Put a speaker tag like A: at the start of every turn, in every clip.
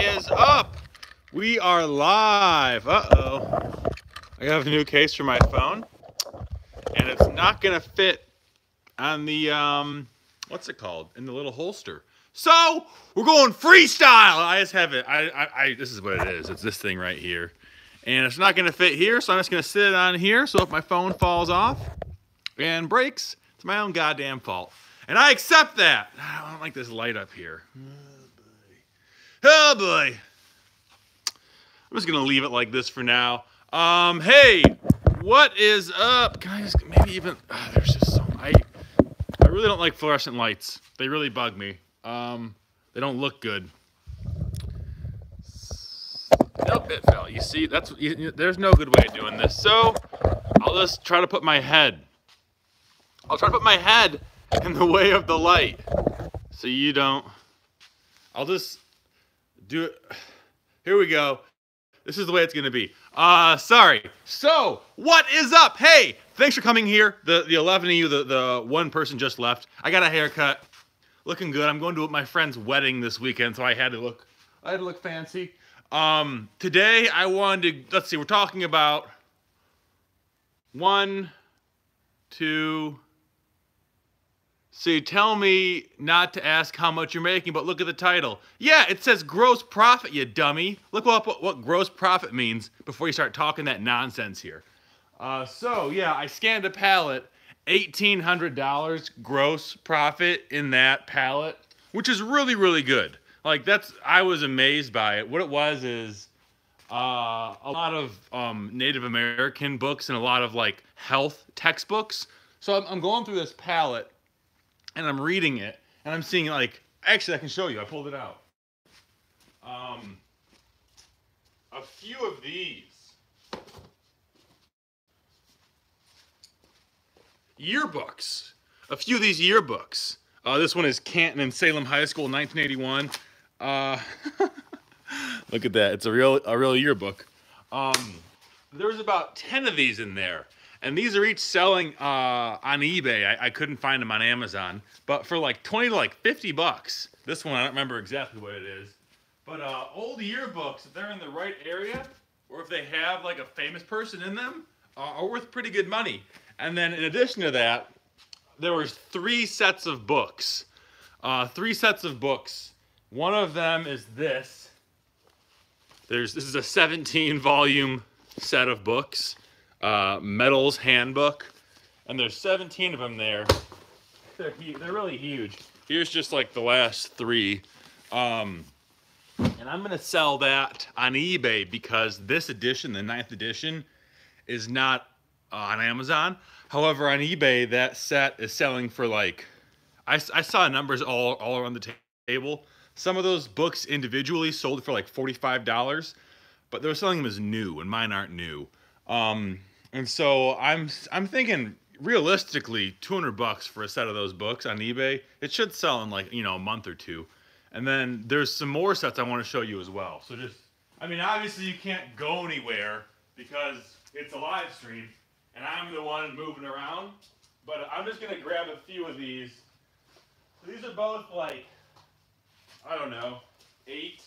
A: is up? We are live. Uh-oh. I have a new case for my phone, and it's not gonna fit on the what's it called? In the little holster. So we're going freestyle. I just have it. This is what it is. It's this thing right here, and it's not gonna fit here, so I'm just gonna sit it on here. So if my phone falls off and breaks, it's my own goddamn fault, and I accept that. I don't like this light up here. Oh boy. I'm just gonna leave it like this for now. Hey, what is up, guys? Maybe even there's just so I really don't like fluorescent lights. They really bug me. They don't look good. Nope, it fell. You see, there's no good way of doing this. So I'll just try to put my head. I'll try to put my head in the way of the light, so you don't. I'll just do it. Here we go. This is the way it's gonna be. Sorry. So, what is up? Hey, thanks for coming here. The 11 of you, the one person just left. I got a haircut, looking good. I'm going to my friend's wedding this weekend, so I had to look fancy. Today I wanted to, let's see, we're talking about 1, 2. So you tell me not to ask how much you're making, but look at the title. Yeah, it says gross profit, you dummy. Look what gross profit means before you start talking that nonsense here. So yeah, I scanned a pallet, $1,800 gross profit in that pallet, which is really, really good. Like I was amazed by it. What it was is a lot of Native American books and a lot of like health textbooks. So I'm going through this pallet, and I'm reading it, and I'm seeing like, actually I can show you, I pulled it out. A few of these yearbooks. A few of these yearbooks. This one is Canton and Salem High School, 1981. Look at that, it's a real yearbook. There's about 10 of these in there. And these are each selling on eBay. I couldn't find them on Amazon, but for like 20 to like 50 bucks. This one, I don't remember exactly what it is. But old yearbooks, if they're in the right area, or if they have like a famous person in them, are worth pretty good money. And then in addition to that, there was 3 sets of books. 3 sets of books. One of them is this. This is a 17-volume set of books. Metals handbook, and there's 17 of them there. They're really huge. Here's just like the last 3, and I'm gonna sell that on eBay because this edition, the 9th edition, is not on Amazon. However, on eBay that set is selling for like, I saw numbers all around the table. Some of those books individually sold for like $45, but they were selling them as new, and mine aren't new. And so I'm thinking realistically 200 bucks for a set of those books on eBay. It should sell in like, a month or 2. And then there's some more sets I want to show you as well. So obviously you can't go anywhere because it's a live stream and I'm the one moving around, but I'm just going to grab a few of these. So these are both like, I don't know, 8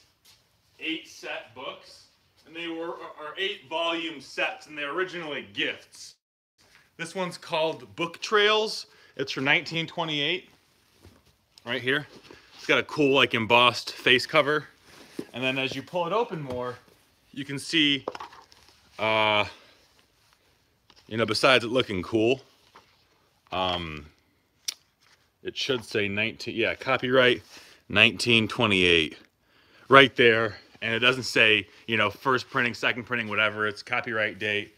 A: set books. And they are 8-volume sets, and they're originally gifts. This one's called Book Trails. It's from 1928, right here. It's got a cool, like, embossed face cover. And then as you pull it open more, you can see, besides it looking cool, it should say copyright 1928, right there. And it doesn't say, first printing, second printing, whatever. It's copyright date.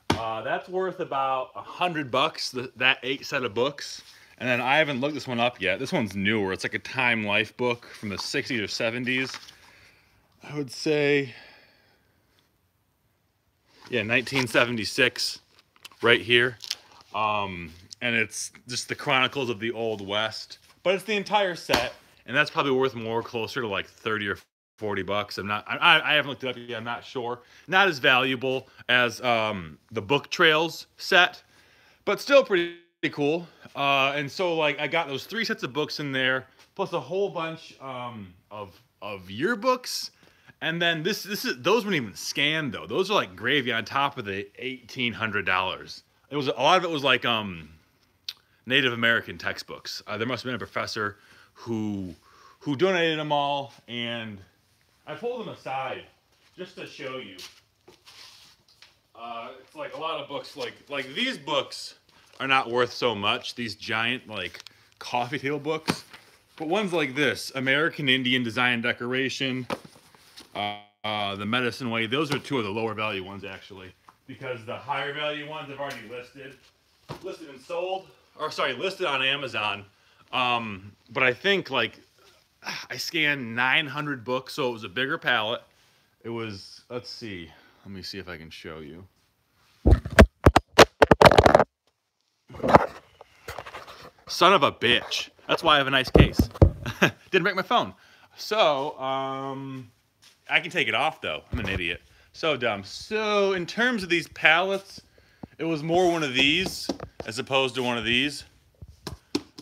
A: That's worth about 100 bucks, that 8 set of books. And then I haven't looked this one up yet. This one's newer. It's like a Time Life book from the 60s or 70s. I would say, 1976, right here. And it's just the Chronicles of the Old West. But it's the entire set, and that's probably worth more, closer to like 30 or 40 bucks. I haven't looked it up yet, I'm not sure. Not as valuable as the Book Trails set, but still pretty cool. And so like I got those 3 sets of books in there, plus a whole bunch of yearbooks And then those weren't even scanned though. Those are like gravy on top of the $1,800. It was a lot of it was like Native American textbooks. There must have been a professor who donated them all, and I pulled them aside just to show you. It's like a lot of books, like these books are not worth so much. These giant like coffee table books, but ones like this, American Indian Design and Decoration, the Medicine Way. Those are two of the lower value ones actually, because the higher value ones I've already listed and sold, or sorry, listed on Amazon. But I think like I scanned 900 books, so it was a bigger pallet. It was, let's see, let me see if I can show you. Son of a bitch. That's why I have a nice case. Didn't break my phone. So, I can take it off though. I'm an idiot. So dumb. So in terms of these pallets, it was more one of these as opposed to one of these.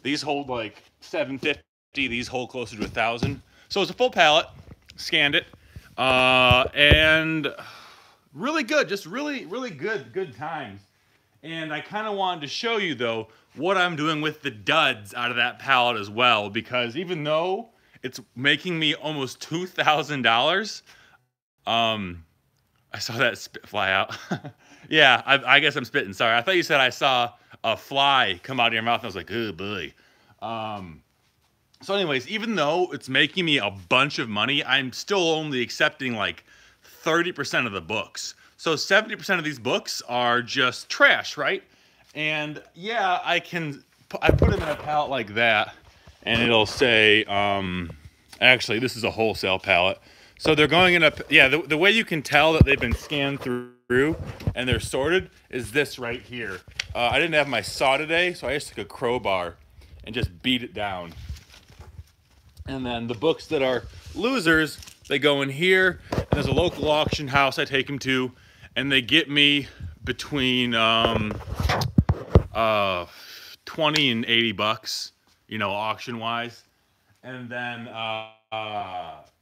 A: These hold like 750. These hold closer to 1,000. So it's a full pallet. Scanned it, and really good. Just really good times. And I kind of wanted to show you though what I'm doing with the duds out of that pallet as well, because even though it's making me almost $2,000. I saw that spit fly out. Yeah, I guess I'm spitting. Sorry. I thought you said I saw a fly come out of your mouth. And I was like, oh boy. So anyways, even though it's making me a bunch of money, I'm still only accepting like 30% of the books. So 70% of these books are just trash, right? And yeah, I put them in a pallet like that, and it'll say, actually, this is a wholesale pallet. So they're going in a, yeah, the way you can tell that they've been scanned through and they're sorted is this right here. I didn't have my saw today, so I just took a crowbar and just beat it down. And then the books that are losers, they go in here, and there's a local auction house I take them to, and they get me between 20 and 80 bucks, you know, auction wise. And then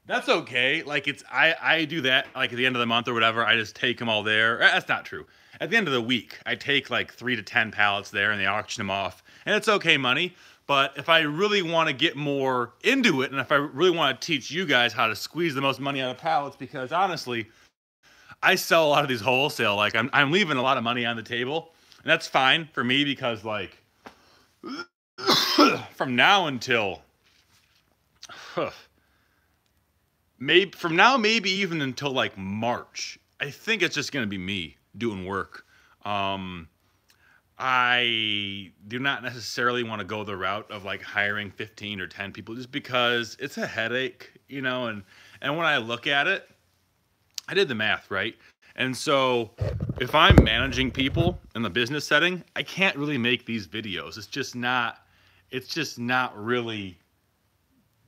A: that's okay. Like I do that like at the end of the month or whatever. I just take them all there. That's not true. At the end of the week, I take like 3 to 10 pallets there, and they auction them off, and it's okay money. But if I really want to get more into it, and if I really want to teach you guys how to squeeze the most money out of pallets, because honestly, I sell a lot of these wholesale. Like I'm leaving a lot of money on the table, and that's fine for me because like from now until maybe even until like March, I think it's just gonna be me doing work. I do not necessarily want to go the route of like hiring 15 or 10 people just because it's a headache, you know, and when I look at it, I did the math, right? And so if I'm managing people in the business setting, I can't really make these videos. It's just not really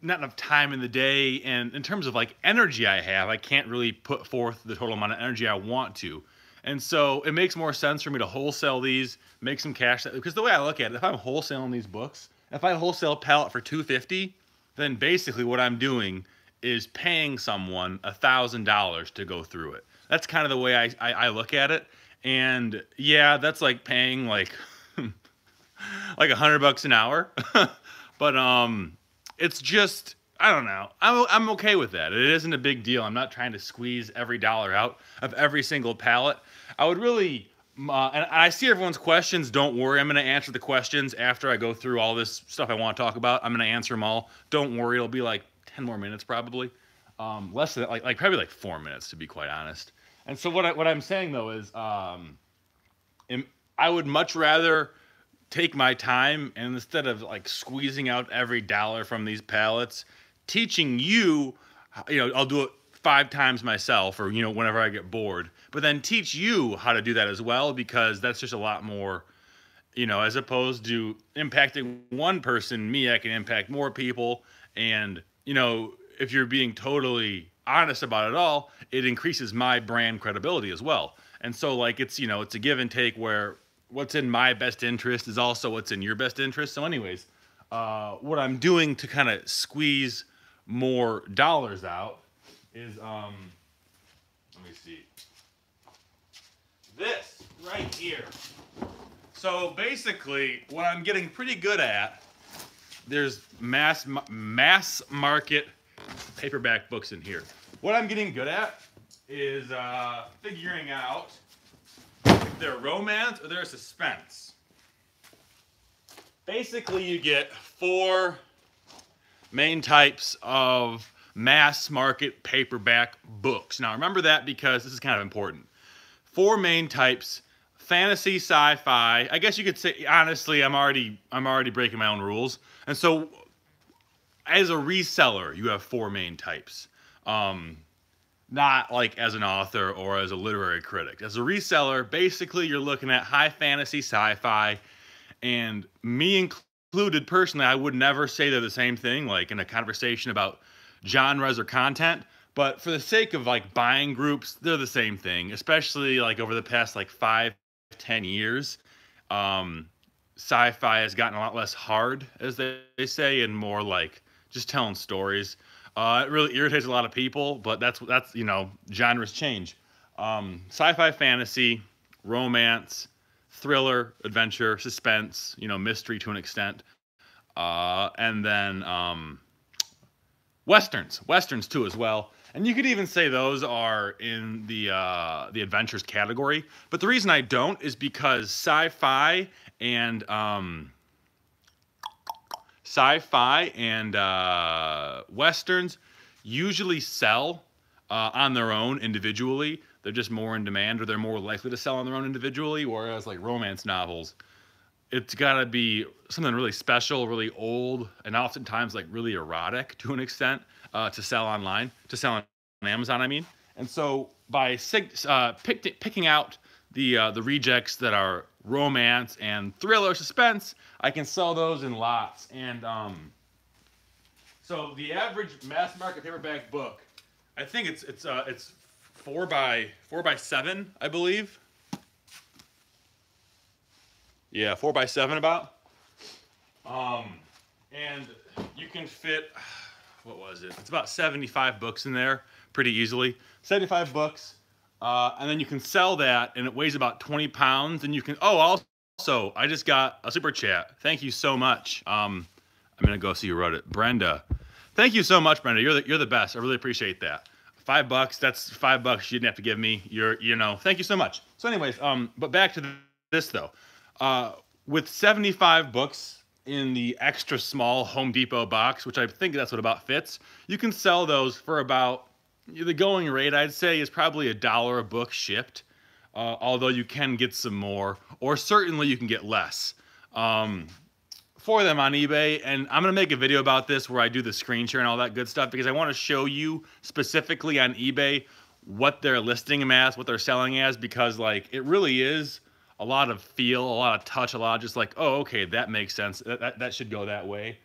A: not enough time in the day. And in terms of like energy I have, I can't really put forth the total amount of energy I want to. And so it makes more sense for me to wholesale these, make some cash. Because the way I look at it, if I'm wholesaling these books, if I wholesale a pallet for $250, then basically what I'm doing is paying someone $1,000 to go through it. That's kind of the way I look at it. And yeah, that's like paying like like $100 an hour. But it's just, I don't know. I'm okay with that. It isn't a big deal. I'm not trying to squeeze every dollar out of every single pallet. I would really, and I see everyone's questions. Don't worry. I'm going to answer the questions after I go through all this stuff I want to talk about. I'm going to answer them all. Don't worry. It'll be like 10 more minutes probably. Less than like probably like 4 minutes to be quite honest. And so what I'm saying though is, I would much rather take my time, and instead of like squeezing out every dollar from these pallets, teaching you, you know, I'll do it 5 times myself, or, you know, whenever I get bored, but then teach you how to do that as well, because that's just a lot more, you know, as opposed to impacting one person, me, I can impact more people. And, you know, if you're being totally honest about it all, it increases my brand credibility as well. And so like, it's, you know, it's a give and take where what's in my best interest is also what's in your best interest. So anyways, what I'm doing to kind of squeeze more dollars out is let me see. This right here. So basically, what I'm getting pretty good at, there's mass market paperback books in here. What I'm getting good at is figuring out if they're romance or they're suspense. Basically, you get 4 main types of mass market paperback books. Now, remember that because this is kind of important. 4 main types: fantasy, sci-fi. I guess you could say, honestly, I'm already breaking my own rules. And so, as a reseller, you have 4 main types. Not like as an author or as a literary critic. As a reseller, basically, you're looking at high fantasy, sci-fi, and me included, personally, I would never say they're the same thing, like in a conversation about genres or content. But for the sake of like buying groups, they're the same thing, especially like over the past like 5-10 years. Sci-fi has gotten a lot less hard, as they say, and more like just telling stories. It really irritates a lot of people, but that's you know, genres change. Sci-fi, fantasy, romance, thriller, adventure, suspense, you know, mystery to an extent, and then westerns too as well. And you could even say those are in the adventures category. But the reason I don't is because sci-fi and westerns usually sell on their own individually. They're just more in demand, or they're more likely to sell on their own individually. Whereas like romance novels, it's got to be something really special, really old, and oftentimes like really erotic to an extent to sell online, to sell on Amazon, I mean. And so by picking out the rejects that are romance and thriller, suspense, I can sell those in lots. And so the average mass market paperback book, I think it's 4 by 7, I believe. Yeah, 4 by 7 about. And you can fit, what was it? It's about 75 books in there pretty easily. 75 books. And then you can sell that, and it weighs about 20 pounds. And you can, oh, also, I just got a super chat. Thank you so much. I'm going to go see who wrote it. Brenda. Thank you so much, Brenda. You're the best. I really appreciate that. $5, that's $5 you didn't have to give me. You know, thank you so much. So anyways, but back to this though. With 75 books in the extra small Home Depot box, which I think that's what about fits, you can sell those for about, the going rate I'd say is probably $1 a book shipped. Although you can get some more, or certainly you can get less for them on eBay. And I'm gonna make a video about this where I do the screen share and all that good stuff, because I want to show you specifically on eBay what they're listing them as, what they're selling as, because like it really is a lot of feel, a lot of touch, a lot of just like, oh, okay, that makes sense. That should go that way.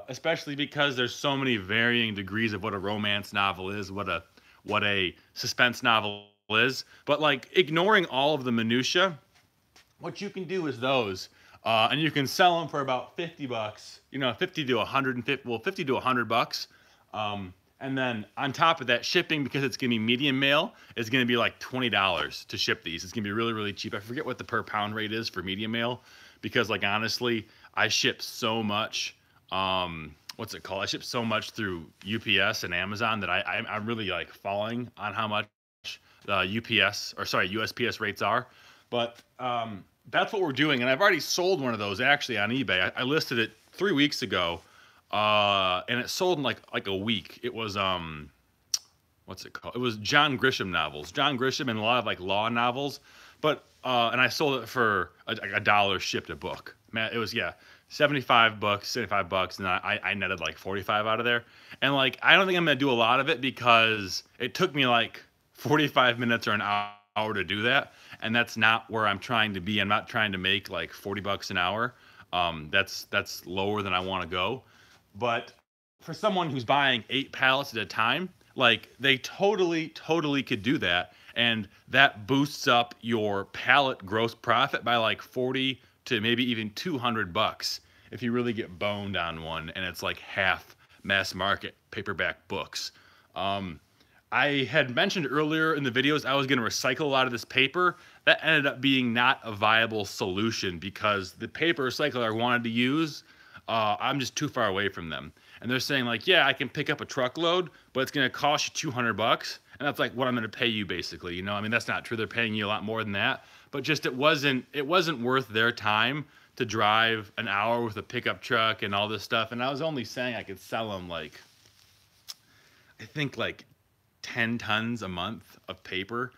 A: Especially because there's so many varying degrees of what a romance novel is, what a suspense novel is. But like ignoring all of the minutia, what you can do is those, and you can sell them for about $50. You know, 50 to 150, well, 50 to 100 bucks. And then on top of that, shipping, because it's gonna be medium mail, is gonna be like $20 to ship these. It's gonna be really, really cheap. I forget what the per pound rate is for medium mail, because like honestly, I ship so much. What's it called? I ship so much through UPS and Amazon that I'm really like falling on how much USPS rates are. But that's what we're doing, and I've already sold one of those actually on eBay. I listed it 3 weeks ago, and it sold in like a week. It was what's it called? It was John Grisham novels. John Grisham and a lot of like law novels. But and I sold it for $1 shipped a book. Man, it was 75 bucks, and I netted like 45 out of there. And like I don't think I'm gonna do a lot of it because it took me like 45 minutes or an hour to do that, and that's not where I'm trying to be. I'm not trying to make like $40 an hour. That's lower than I want to go. But for someone who's buying 8 pallets at a time, like they totally could do that, and that boosts up your pallet gross profit by like 40 to maybe even $200 if you really get boned on one, and it's like half mass market paperback books. I had mentioned earlier in the videos I was going to recycle a lot of this paper. That ended up being not a viable solution because the paper recycler I wanted to use, I'm just too far away from them. And they're saying like, yeah, I can pick up a truckload, but it's going to cost you $200. And that's like what I'm going to pay you basically. You know, I mean, that's not true. They're paying you a lot more than that, but just it wasn't worth their time to drive an hour with a pickup truck and all this stuff. And I was only saying I could sell them like, I think like 10 tons a month of paper,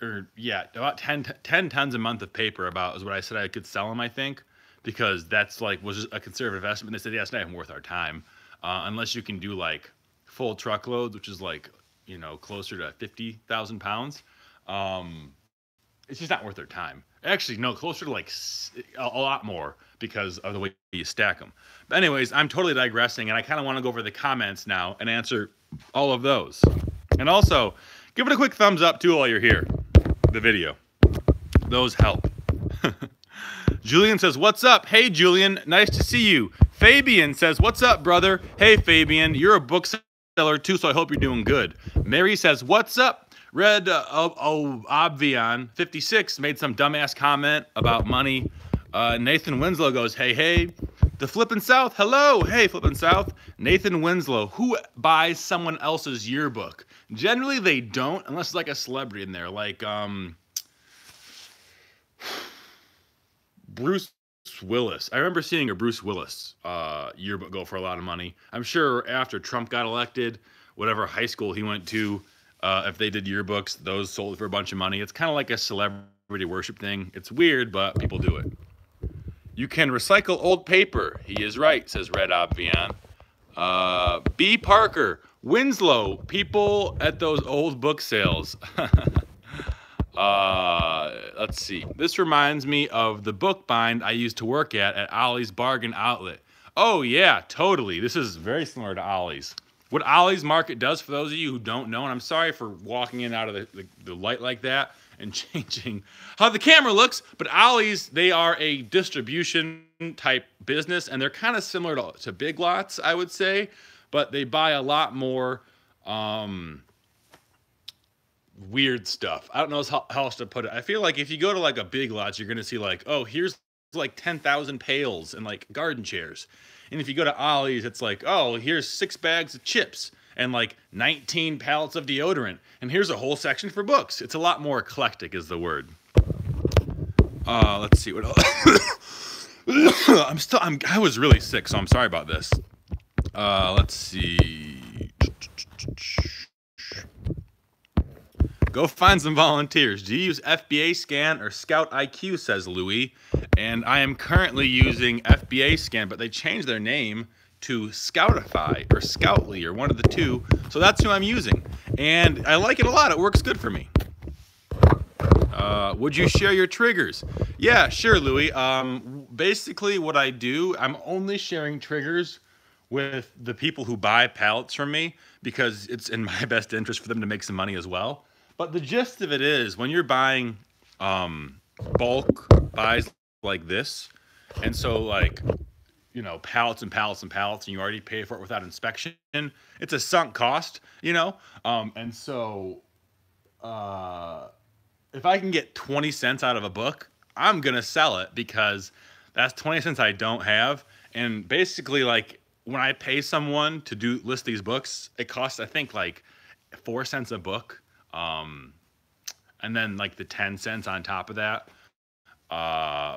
A: or yeah, about 10 tons a month of paper about is what I said I could sell them, I think, because that's like was a conservative estimate. They said, yeah, it's not even worth our time, unless you can do like full truckloads, which is like, you know, closer to 50,000 pounds. It's just not worth their time. Actually, no, closer to like a lot more because of the way you stack them. But anyways, I'm totally digressing, and I kind of want to go over the comments now and answer all of those. And also, give it a quick thumbs up too while you're here, the video. Those help. Julian says, what's up? Hey, Julian, nice to see you. Fabian says, what's up, brother? Hey, Fabian, you're a bookseller too, so I hope you're doing good. Mary says, what's up? Red Obvion 56 made some dumbass comment about money. Nathan Winslow goes, hey, hey. The Flippin' South, hello. Hey, Flippin' South. Nathan Winslow, who buys someone else's yearbook? Generally, they don't, unless it's like a celebrity in there, like Bruce Willis. I remember seeing a Bruce Willis yearbook go for a lot of money. I'm sure after Trump got elected, whatever high school he went to, if they did yearbooks, those sold for a bunch of money. It's kind of like a celebrity worship thing. It's weird, but people do it. You can recycle old paper. He is right, says Red Obvion. B. Parker, Winslow, people at those old book sales. Let's see. This reminds me of the book bind I used to work at Ollie's Bargain Outlet. Oh, yeah, totally. This is very similar to Ollie's. What Ollie's Market does, for those of you who don't know, and I'm sorry for walking in out of the light like that and changing how the camera looks, but Ollie's, they are a distribution type business, and they're kind of similar to Big Lots, I would say, but they buy a lot more weird stuff. I don't know how else to put it. I feel like if you go to like a Big Lots, you're going to see like, oh, here's like 10,000 pails and like garden chairs. And if you go to Ollie's, it's like, oh, here's 6 bags of chips and like 19 pallets of deodorant. And here's a whole section for books. It's a lot more eclectic is the word. Let's see what else. I was really sick, so I'm sorry about this. Let's see. Go find some volunteers. Do you use FBA Scan or Scout IQ, says Louis. And I am currently using FBA Scan, but they changed their name to Scoutify or Scoutly or one of the two. So that's who I'm using. And I like it a lot. It works good for me. Would you share your triggers? Yeah, sure, Louis. Basically what I do, I'm only sharing triggers with the people who buy pallets from me because it's in my best interest for them to make some money as well. But the gist of it is when you're buying bulk buys like this, and so like, you know, pallets and pallets and pallets, and you already pay for it without inspection, it's a sunk cost, you know? And so if I can get 20 cents out of a book, I'm going to sell it because that's 20 cents I don't have. And basically, like, when I pay someone to list these books, it costs, I think, like 4 cents a book. And then like the 10 cents on top of that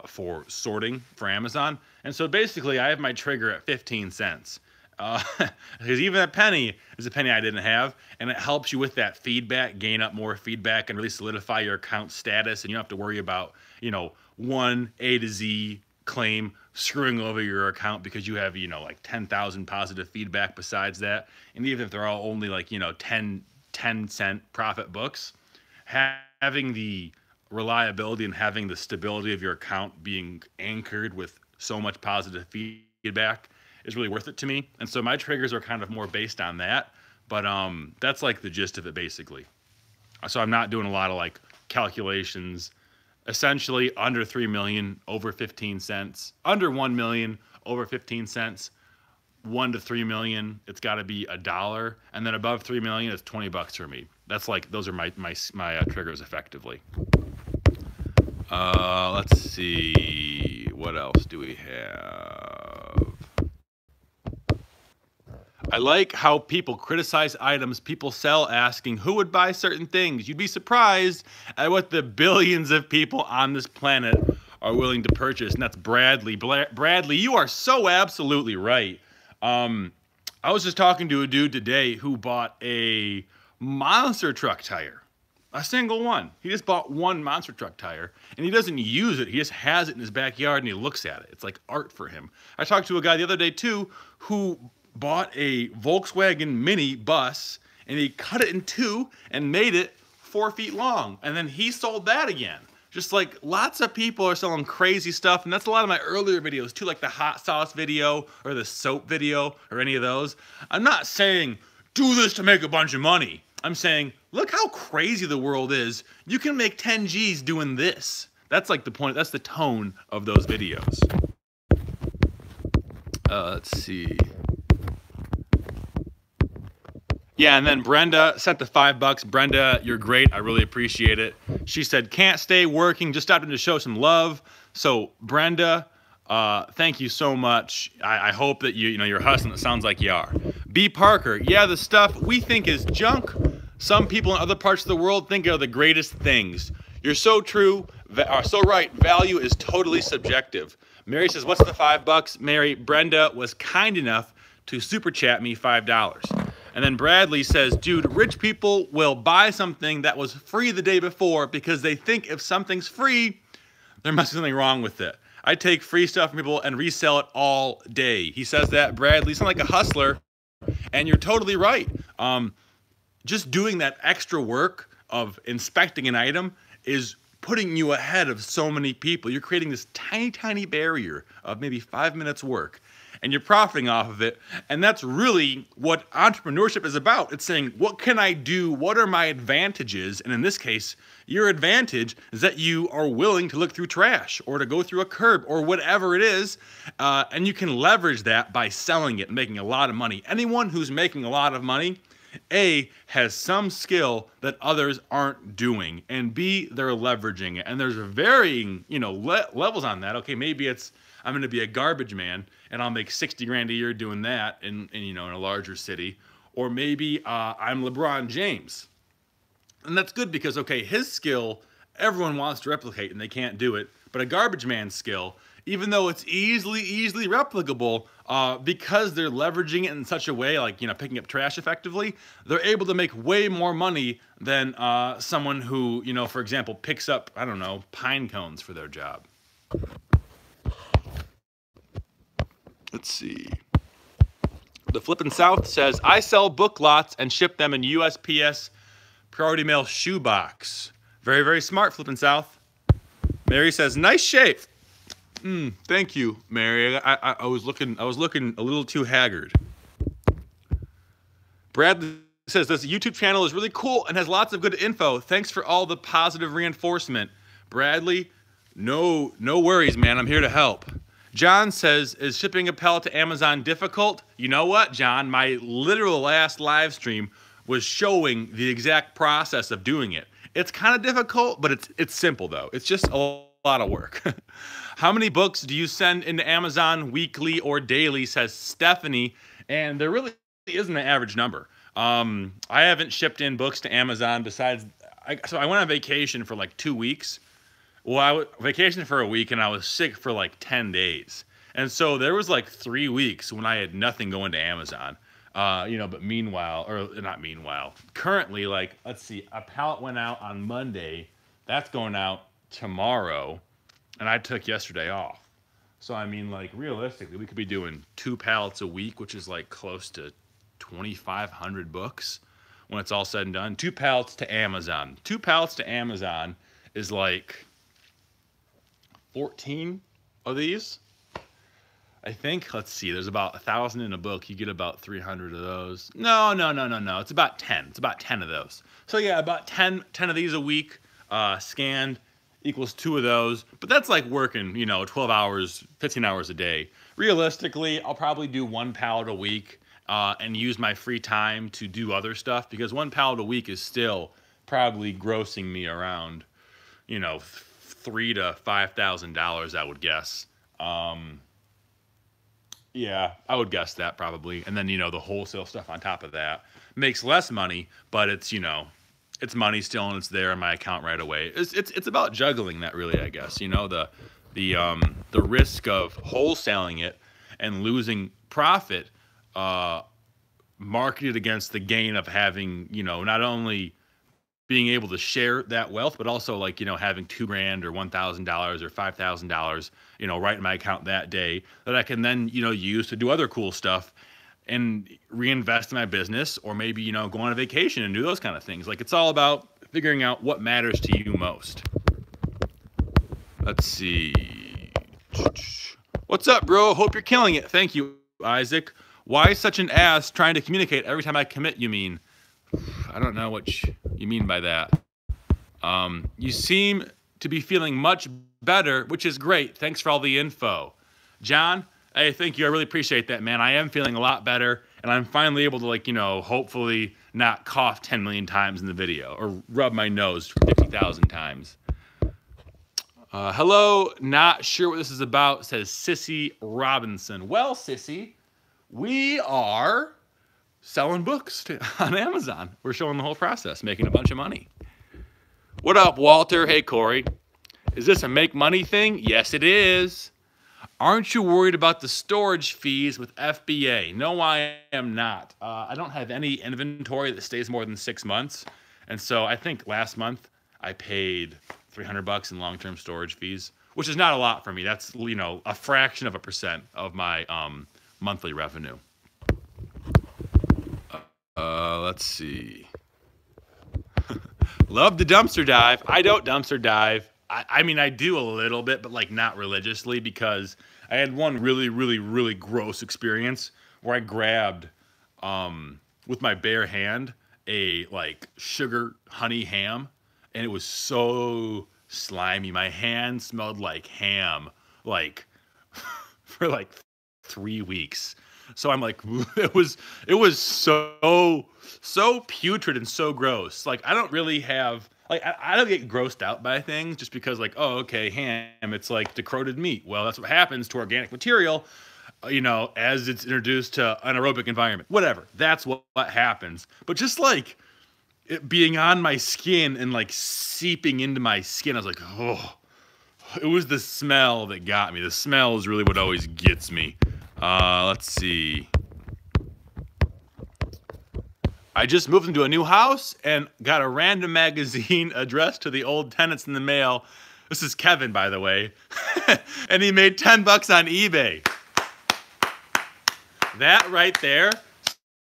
A: for sorting for Amazon. And so basically I have my trigger at 15 cents. Because even a penny is a penny I didn't have, and it helps you with that feedback, gain up more feedback and really solidify your account status, and you don't have to worry about, you know, one A to Z claim screwing over your account because you have, you know, like 10,000 positive feedback besides that. And even if they're all only like, you know, 10 cent profit books, having the reliability and having the stability of your account being anchored with so much positive feedback is really worth it to me. And so my triggers are kind of more based on that, but that's like the gist of it basically. So I'm not doing a lot of like calculations. Essentially under 3 million over 15 cents, under 1 million over 15 cents, 1 to 3 million, it's got to be $1, and then above 3 million, it's $20 for me. That's like, those are my triggers effectively. Let's see, what else do we have? I like how people criticize items people sell, asking who would buy certain things. You'd be surprised at what the billions of people on this planet are willing to purchase. And that's Bradley. Bradley, you are so absolutely right. I was just talking to a dude today who bought a monster truck tire. A single one. He just bought one monster truck tire, and he doesn't use it. He just has it in his backyard, and he looks at it. It's like art for him. I talked to a guy the other day, too, who bought a Volkswagen Mini bus, and he cut it in two and made it 4 feet long, and then he sold that again. Just like lots of people are selling crazy stuff, and that's a lot of my earlier videos, too, like the hot sauce video or the soap video or any of those. I'm not saying, do this to make a bunch of money. I'm saying, look how crazy the world is. You can make 10 G's doing this. That's like the point. That's the tone of those videos. Let's see. Yeah, and then Brenda sent the $5. Brenda, you're great. I really appreciate it. She said, can't stay working. Just stopped in to show some love. So, Brenda, thank you so much. I hope that you're hustling. It sounds like you are. B. Parker, yeah, the stuff we think is junk, some people in other parts of the world think are the greatest things. You're so true, so right. Value is totally subjective. Mary says, what's the $5? Mary, Brenda was kind enough to super chat me $5. And then Bradley says, dude, rich people will buy something that was free the day before because they think if something's free, there must be something wrong with it. I take free stuff from people and resell it all day. He says that, Bradley, you sound like a hustler, and you're totally right. Just doing that extra work of inspecting an item is putting you ahead of so many people. You're creating this tiny, tiny barrier of maybe 5 minutes work, and you're profiting off of it. And that's really what entrepreneurship is about. It's saying, what can I do? What are my advantages? And in this case, your advantage is that you are willing to look through trash or to go through a curb or whatever it is. And you can leverage that by selling it and making a lot of money. Anyone who's making a lot of money, A, has some skill that others aren't doing, and B, they're leveraging it. And there's varying, levels on that. Okay, maybe it's, I'm going to be a garbage man and I'll make 60 grand a year doing that in a larger city. Or maybe I'm LeBron James. And that's good because, okay, his skill, everyone wants to replicate and they can't do it. But a garbage man's skill, even though it's easily replicable, because they're leveraging it in such a way, like, picking up trash effectively, they're able to make way more money than someone who, for example, picks up, I don't know, pine cones for their job. Let's see. The Flippin' South says, I sell book lots and ship them in USPS Priority Mail shoebox. Very, very smart, Flippin' South. Mary says, nice shave. Thank you, Mary. I was looking a little too haggard. Brad says, this YouTube channel is really cool and has lots of good info. Thanks for all the positive reinforcement. Bradley, no worries, man. I'm here to help. John says, is shipping a pallet to Amazon difficult? You know what, John? My literal last live stream was showing the exact process of doing it. It's kind of difficult, but it's simple, though. It's just a lot of work. How many books do you send into Amazon weekly or daily, says Stephanie, and there really isn't an average number. I haven't shipped in books to Amazon besides, so I went on vacation for like 2 weeks. Well, I vacationed for a week and I was sick for like 10 days. And so there was like 3 weeks when I had nothing going to Amazon. But currently, like, let's see, a pallet went out on Monday. That's going out tomorrow. And I took yesterday off. So, I mean, like, realistically, we could be doing 2 pallets a week, which is like close to 2,500 books when it's all said and done. 2 pallets to Amazon. 2 pallets to Amazon is like 14 of these, I think. Let's see, there's about 1,000 in a book. You get about 300 of those. No. It's about 10. It's about 10 of those. So yeah, about 10 of these a week scanned equals 2 of those. But that's like working, 12 hours, 15 hours a day. realistically, I'll probably do one pallet a week and use my free time to do other stuff, because one pallet a week is still probably grossing me around, $3,000 to $5,000, I would guess. Yeah, I would guess that probably. And then, the wholesale stuff on top of that makes less money, but it's money still, and it's there in my account right away. It's about juggling that, really, I guess. The risk of wholesaling it and losing profit, marketed against the gain of having, not only being able to share that wealth, but also having $2,000 or $1,000 or $5,000, right in my account that day that I can then, use to do other cool stuff and reinvest in my business, or maybe, go on a vacation and do those kind of things. It's all about figuring out what matters to you most. Let's see. What's up, bro? Hope you're killing it. Thank you, Isaac. Why such an ass trying to communicate every time I commit, you mean? I don't know what you mean by that. You seem to be feeling much better, which is great. Thanks for all the info. John, hey, thank you. I really appreciate that, man. I am feeling a lot better, and I'm finally able to, hopefully not cough 10 million times in the video or rub my nose 50,000 times. Hello, not sure what this is about, says Sissy Robinson. Well, Sissy, we are selling books on Amazon. We're showing the whole process, making a bunch of money. What up, Walter? Hey, Corey. Is this a make money thing? Yes, it is. Aren't you worried about the storage fees with FBA? No, I am not. I don't have any inventory that stays more than 6 months. And so I think last month I paid $300 in long-term storage fees, which is not a lot for me. That's, a fraction of a percent of my monthly revenue. Let's see. Love the dumpster dive. I don't dumpster dive. I mean, I do a little bit, but not religiously, because I had one really, really, really gross experience where I grabbed, with my bare hand, a sugar honey ham, and it was so slimy. My hand smelled like ham, for 3 weeks. So I'm it was so putrid and so gross. I don't really have, I don't get grossed out by things just because oh, okay, ham, it's decrotted meat. Well, that's what happens to organic material, as it's introduced to anaerobic environment. Whatever, that's what happens. But just it being on my skin and seeping into my skin, I was oh, it was the smell that got me. The smell is really what always gets me. Let's see. I just moved into a new house and got a random magazine addressed to the old tenants in the mail. This is Kevin, by the way. And he made $10 on eBay. That right there,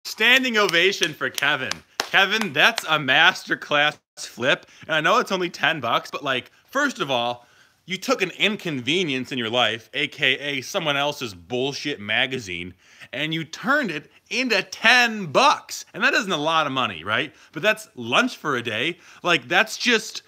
A: standing ovation for Kevin. Kevin, that's a masterclass flip. And I know it's only $10, but first of all, you took an inconvenience in your life, aka someone else's bullshit magazine, and you turned it into $10. And that isn't a lot of money, right? But that's lunch for a day. That's just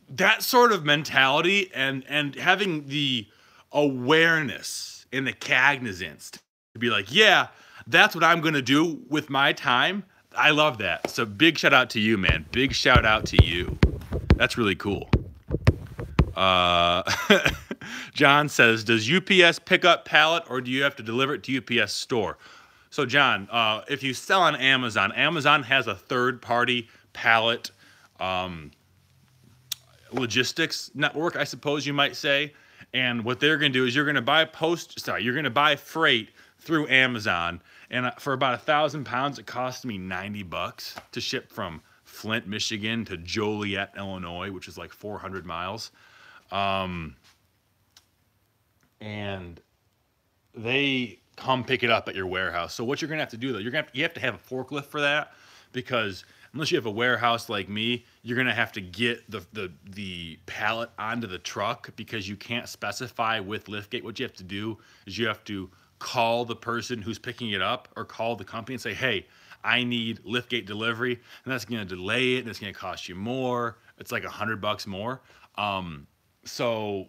A: that sort of mentality, and having the awareness and the cognizance to be yeah, that's what I'm going to do with my time. I love that. So big shout out to you, man. Big shout out to you. That's really cool. John says, does UPS pick up pallet, or do you have to deliver it to UPS store? So John, if you sell on Amazon, Amazon has a third-party pallet logistics network, I suppose you might say. And what they're going to do is you're going to buy freight through Amazon, and for about 1,000 pounds, it costs me $90 to ship from Flint, Michigan to Joliet, Illinois, which is 400 miles. And they come pick it up at your warehouse. So what you're gonna have to do though, you have to have a forklift for that, because unless you have a warehouse like me, you're gonna have to get the pallet onto the truck, because you can't specify with liftgate. What you have to do is you have to call the person who's picking it up, or call the company and say, hey, I need liftgate delivery, and that's gonna delay it, and it's gonna cost you more. It's $100 more. So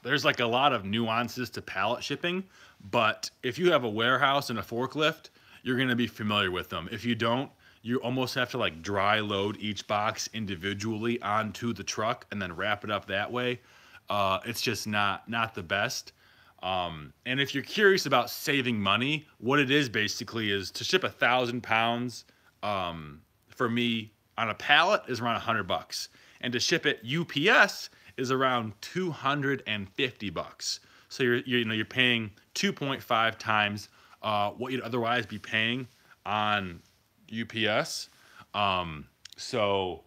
A: there's like a lot of nuances to pallet shipping, but if you have a warehouse and a forklift, you're going to be familiar with them. If you don't, you almost have to like dry load each box individually onto the truck and then wrap it up that way. It's just not the best. And if you're curious about saving money, what it is basically is to ship 1,000 pounds, for me on a pallet is around $100, and to ship it UPS is around $250. So you're paying 2.5 times what you'd otherwise be paying on UPS. So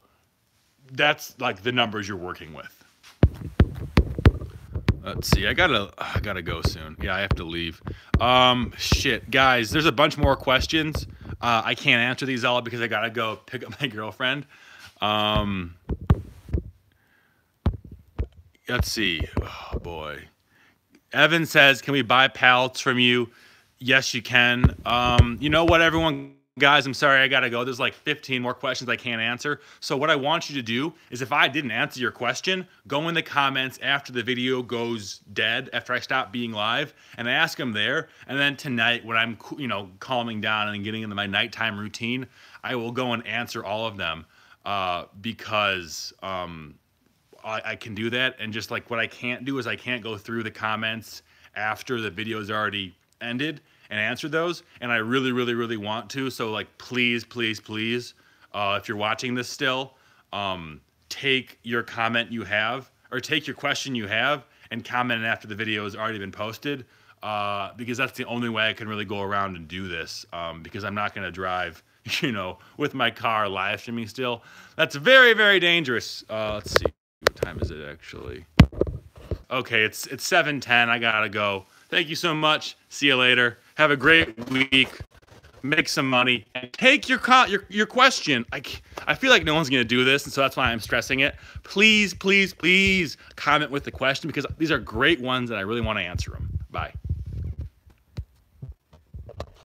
A: that's like the numbers you're working with. Let's see. I gotta go soon. Yeah, I have to leave. Shit, guys. There's a bunch more questions. I can't answer these all because I gotta go pick up my girlfriend. Let's see. Oh boy. Evan says, "Can we buy pallets from you?" Yes, you can. You know what, everyone? Guys, I'm sorry, I gotta go. There's like 15 more questions I can't answer. So what I want you to do is, if I didn't answer your question, go in the comments after the video goes dead, after I stop being live, and ask them there. And then tonight, when I'm, calming down and getting into my nighttime routine, I will go and answer all of them, because I can do that. And just like what I can't do is I can't go through the comments after the video's already ended and answer those, and I really, really, really want to. So like, please, please, please, if you're watching this still, take your comment you have, or take your question you have, and comment it after the video has already been posted, because that's the only way I can really go around and do this, because I'm not going to drive, with my car live streaming still. That's very, very dangerous. Let's see, what time is it actually? Okay, it's 7:10. I gotta go. Thank you so much. See you later. Have a great week. Make some money. And take your question. I feel like no one's going to do this, and so that's why I'm stressing it. Please, please, please comment with the question, because these are great ones, and I really want to answer them. Bye.